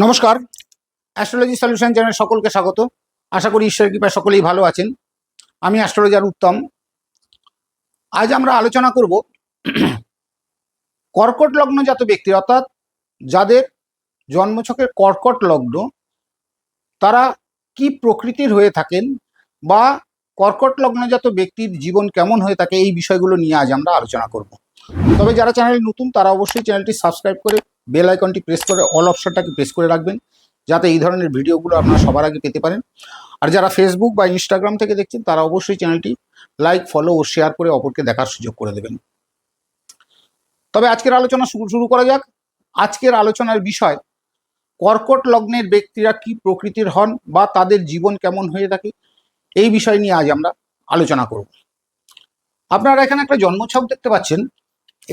নমস্কার, astrology solution channel সকলকে স্বাগত। আশা করি ঈশ্বরের কৃপায় সকলেই ভালো আছেন। আমি অ্যাস্ট্রোলজার উত্তম। আজ আমরা আলোচনা করব কর্কট লগ্নজাত ব্যক্তি, অর্থাৎ যাদের জন্মছকের কর্কট লগ্ন, তারা কি প্রকৃতির হয়ে থাকেন বা কর্কট লগ্নজাত ব্যক্তির জীবন কেমন হয়ে থাকে, এই বিষয়গুলো নিয়ে আজ আমরা আলোচনা করব। তবে যারা চ্যানেলে নতুন তারা অবশ্যই চ্যানেলটি সাবস্ক্রাইব করে বেল আইকনটি প্রেস করে অল অপশনটাকে প্রেস করে রাখবেন, যাতে এই ধরনের ভিডিওগুলো আপনারা সবার আগে পেতে পারেন। আর যারা ফেসবুক বা ইনস্টাগ্রাম থেকে দেখছেন তারা অবশ্যই চ্যানেলটি লাইক, ফলো ও শেয়ার করে অপরকে দেখার সুযোগ করে দেবেন। তবে আজকের আলোচনা শুরু করা যাক। আজকের আলোচনার বিষয় কর্কট লগ্নের ব্যক্তিরা কি প্রকৃতির হন বা তাদের জীবন কেমন হয়ে থাকে, এই বিষয় নিয়ে আজ আমরা আলোচনা করব। আপনারা এখানে একটা জন্মছক দেখতে পাচ্ছেন।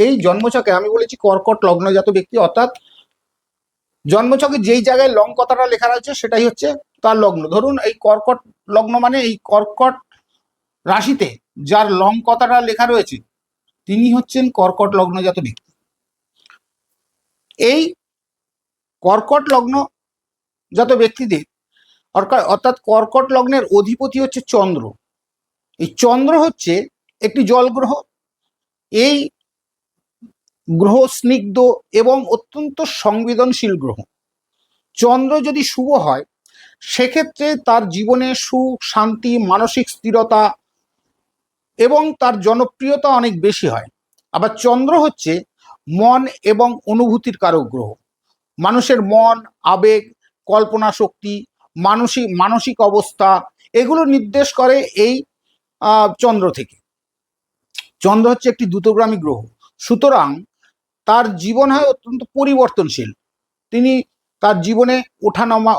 এই জন্মছকে আমি বলেছি কর্কট লগ্নজাত ব্যক্তি, অর্থাৎ জন্মছকে যেই জায়গায় লং কথাটা লেখা রয়েছে সেটাই হচ্ছে তার লগ্ন। ধরুন এই কর্কট লগ্ন মানে এই কর্কট রাশিতে যার লং কথাটা লেখা রয়েছে তিনি হচ্ছেন কর্কট লগ্নজাত ব্যক্তি। এই কর্কট লগ্নজাত ব্যক্তিদের অর্থাৎ কর্কট লগ্নের অধিপতি হচ্ছে চন্দ্র। এই চন্দ্র হচ্ছে একটি জল গ্রহ। এই গ্রহ স্নিগ্ধ এবং অত্যন্ত সংবেদনশীল গ্রহ। চন্দ্র যদি শুভ হয় সেক্ষেত্রে তার জীবনে সুখ, শান্তি, মানসিক স্থিরতা এবং তার জনপ্রিয়তা অনেক বেশি হয়। আবার চন্দ্র হচ্ছে মন এবং অনুভূতির কারক গ্রহ। মানুষের মন, আবেগ, কল্পনা শক্তি, মানসিক অবস্থা এগুলো নির্দেশ করে এই চন্দ্র থেকে। চন্দ্র হচ্ছে একটি দ্রুতগামী গ্রহ, সুতরাং তার জীবন হয় অত্যন্ত পরিবর্তনশীল। তিনি তার জীবনে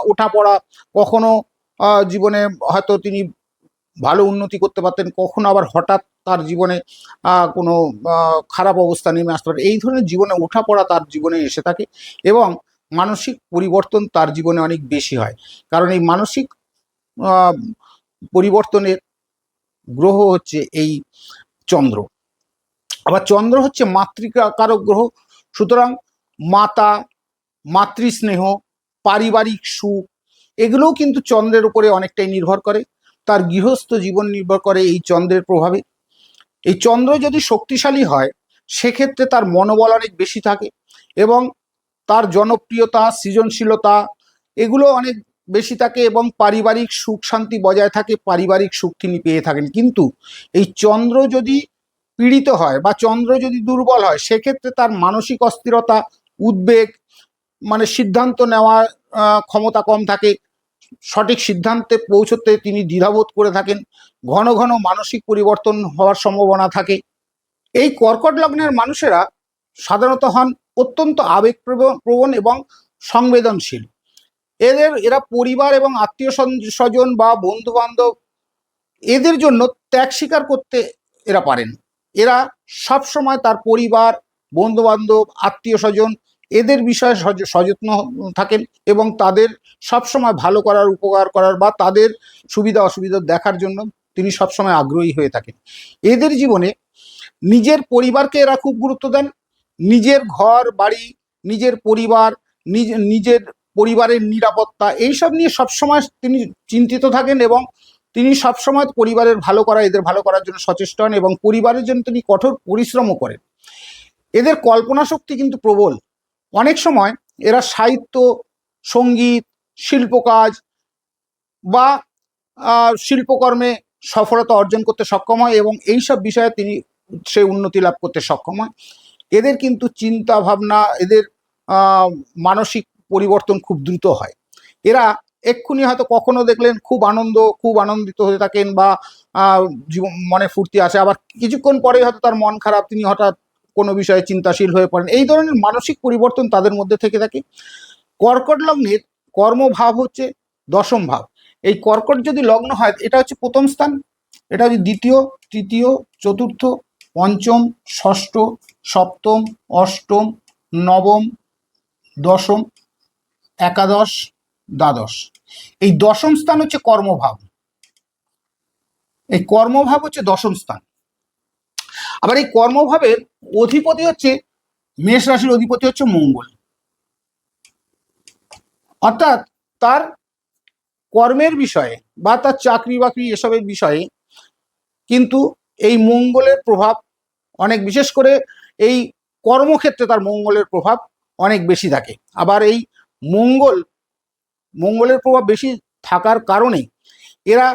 ওঠা পড়া, কখনো জীবনে হয়তো তিনি ভালো উন্নতি করতে পারতেন, কখনো আবার হঠাৎ তার জীবনে কোনো খারাপ অবস্থা নেমে আসতে পারে। এই ধরনের জীবনে ওঠা পড়া তার জীবনে এসে থাকে এবং মানসিক পরিবর্তন তার জীবনে অনেক বেশি হয়, কারণ এই মানসিক পরিবর্তনের গ্রহ হচ্ছে এই চন্দ্র। আবার চন্দ্র হচ্ছে মাতৃকারক গ্রহ, সুতরাং মাতা, মাতৃস্নেহ, পারিবারিক সুখ এগুলোও কিন্তু চন্দ্রের উপরে অনেকটাই নির্ভর করে। তার গৃহস্থ জীবন নির্ভর করে এই চন্দ্রের প্রভাবে। এই চন্দ্র যদি শক্তিশালী হয় সেক্ষেত্রে তার মনোবল অনেক বেশি থাকে এবং তার জনপ্রিয়তা, সৃজনশীলতা এগুলো অনেক বেশি থাকে এবং পারিবারিক সুখ শান্তি বজায় থাকে, পারিবারিক সুখ তিনি পেয়ে থাকেন। কিন্তু এই চন্দ্র যদি পীড়িত হয় বা চন্দ্র যদি দুর্বল হয় সেক্ষেত্রে তার মানসিক অস্থিরতা, উদ্বেগ, মানে সিদ্ধান্ত নেওয়ার ক্ষমতা কম থাকে, সঠিক সিদ্ধান্তে পৌঁছতে তিনি দ্বিধাবোধ করে থাকেন, ঘন ঘন মানসিক পরিবর্তন হওয়ার সম্ভাবনা থাকে। এই কর্কট লগ্নের মানুষেরা সাধারণত হন অত্যন্ত আবেগপ্রবণ এবং সংবেদনশীল। এরা পরিবার এবং আত্মীয় স্বজন বা বন্ধু বান্ধব এদের জন্য ত্যাগ স্বীকার করতে এরা পারেন। এরা সবসময় তার পরিবার, বন্ধু বান্ধব, আত্মীয় স্বজন এদের বিষয়ে সচেতন থাকেন এবং তাদের সবসময় ভালো করার, উপকার করার বা তাদের সুবিধা অসুবিধা দেখার জন্য তিনি সবসময় আগ্রহী হয়ে থাকেন। এদের জীবনে নিজের পরিবারকে এরা খুব গুরুত্ব দেন। নিজের ঘর বাড়ি, নিজের পরিবার, নিজের পরিবারের নিরাপত্তা এইসব নিয়ে সবসময় তিনি চিন্তিত থাকেন এবং তিনি সবসময় পরিবারের ভালো করা, এদের ভালো করার জন্য সচেষ্ট হন এবং পরিবারের জন্য তিনি কঠোর পরিশ্রমও করেন। এদের কল্পনা শক্তি কিন্তু প্রবল। অনেক সময় এরা সাহিত্য, সঙ্গীত, শিল্পকাজ বা শিল্পকর্মে সফলতা অর্জন করতে সক্ষম হয় এবং এইসব বিষয়ে তিনি সে উন্নতি লাভ করতে সক্ষম হয়। এদের কিন্তু চিন্তা ভাবনা, এদের মানসিক পরিবর্তন খুব দ্রুত হয়। এরা এক্ষুনি হয়তো কখনো দেখলেন খুব আনন্দিত হয়ে থাকেন বা জীবন মনে ফুর্তি আসে, আবার কিছুক্ষণ পরে হয়তো তার মন খারাপ, তিনি হঠাৎ কোনো বিষয়ে চিন্তাশীল হয়ে পড়েন। এই ধরনের মানসিক পরিবর্তন তাদের মধ্যে থেকে থাকে। কর্কট লগ্নের কর্মভাব হচ্ছে দশম ভাব। এই কর্কট যদি লগ্ন হয় এটা হচ্ছে প্রথম স্থান, এটা হচ্ছে দ্বিতীয়, তৃতীয়, চতুর্থ, পঞ্চম, ষষ্ঠ, সপ্তম, অষ্টম, নবম, দশম, একাদশ, দ্বাদশ। এই দশম স্থান হচ্ছে কর্মভাব। এই কর্মভাব হচ্ছে দশম স্থান। আবার এই কর্মভাবের অধিপতি হচ্ছে, মেষ রাশির অধিপতি হচ্ছে মঙ্গল। অর্থাৎ তার কর্মের বিষয়ে বা তার চাকরি বাকরি এসবের বিষয়ে কিন্তু এই মঙ্গলের প্রভাব অনেক, বিশেষ করে এই কর্মক্ষেত্রে তার মঙ্গলের প্রভাব অনেক বেশি থাকে। আবার এই মঙ্গলের প্রভাব বেশি থাকার কারণে এরা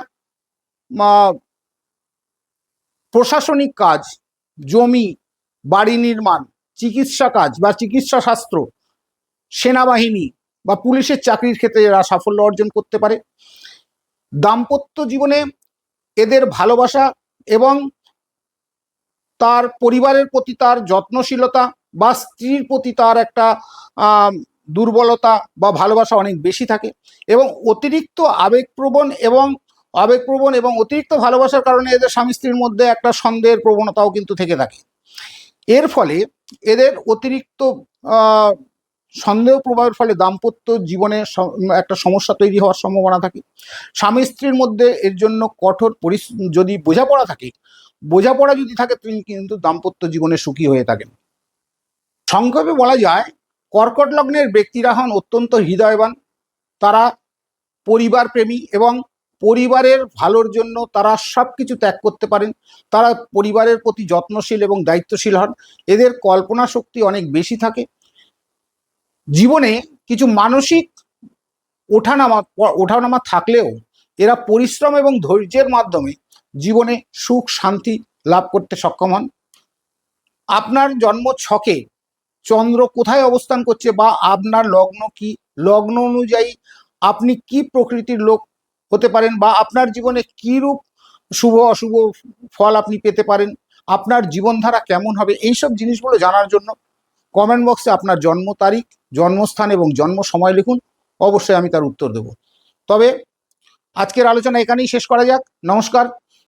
প্রশাসনিক কাজ, জমি, বাড়ি নির্মাণ, চিকিৎসা কাজ বা চিকিৎসা শাস্ত্র, সেনাবাহিনী বা পুলিশের চাকরির ক্ষেত্রে এরা সাফল্য অর্জন করতে পারে। দাম্পত্য জীবনে এদের ভালোবাসা এবং তার পরিবারের প্রতি তার যত্নশীলতা বা স্ত্রীর প্রতি তার একটা দুর্বলতা বা ভালোবাসা অনেক বেশি থাকে, এবং অতিরিক্ত আবেগপ্রবণ এবং অতিরিক্ত ভালোবাসার কারণে এদের স্বামী স্ত্রীর মধ্যে একটা সন্দেহের প্রবণতাও কিন্তু থেকে থাকে। এর ফলে এদের অতিরিক্ত সন্দেহ প্রভাবের ফলে দাম্পত্য জীবনে একটা সমস্যা তৈরি হওয়ার সম্ভাবনা থাকে। স্বামী স্ত্রীর মধ্যে এর জন্য কঠোর যদি বোঝাপড়া যদি থাকে, তিনি কিন্তু দাম্পত্য জীবনে সুখী হয়ে থাকেন। সংক্ষেপে বলা যায়, কর্কট লগ্নের ব্যক্তিরা হন অত্যন্ত হৃদয়বান, তারা পরিবার প্রেমী এবং পরিবারের ভালোর জন্য তারা সব কিছু ত্যাগ করতে পারেন। তারা পরিবারের প্রতি যত্নশীল এবং দায়িত্বশীল হন। এদের কল্পনা শক্তি অনেক বেশি থাকে। জীবনে কিছু মানসিক ওঠানামা থাকলেও এরা পরিশ্রম এবং ধৈর্যের মাধ্যমে জীবনে সুখ শান্তি লাভ করতে সক্ষম হন। আপনার জন্ম ছকে চন্দ্র কোথায় অবস্থান করছে বা আপনার লগ্ন কি, লগ্ন অনুযায়ী আপনি কি প্রকৃতির লোক হতে পারেন বা আপনার জীবনে কি রূপ শুভ অশুভ ফল আপনি পেতে পারেন, আপনার জীবনধারা কেমন হবে, এইসব জিনিসগুলো জানার জন্য কমেন্ট বক্সে আপনার জন্ম তারিখ, জন্মস্থান এবং জন্ম সময় লিখুন। অবশ্যই আমি তার উত্তর দেব। তবে আজকের আলোচনা এখানেই শেষ করা যাক। নমস্কার।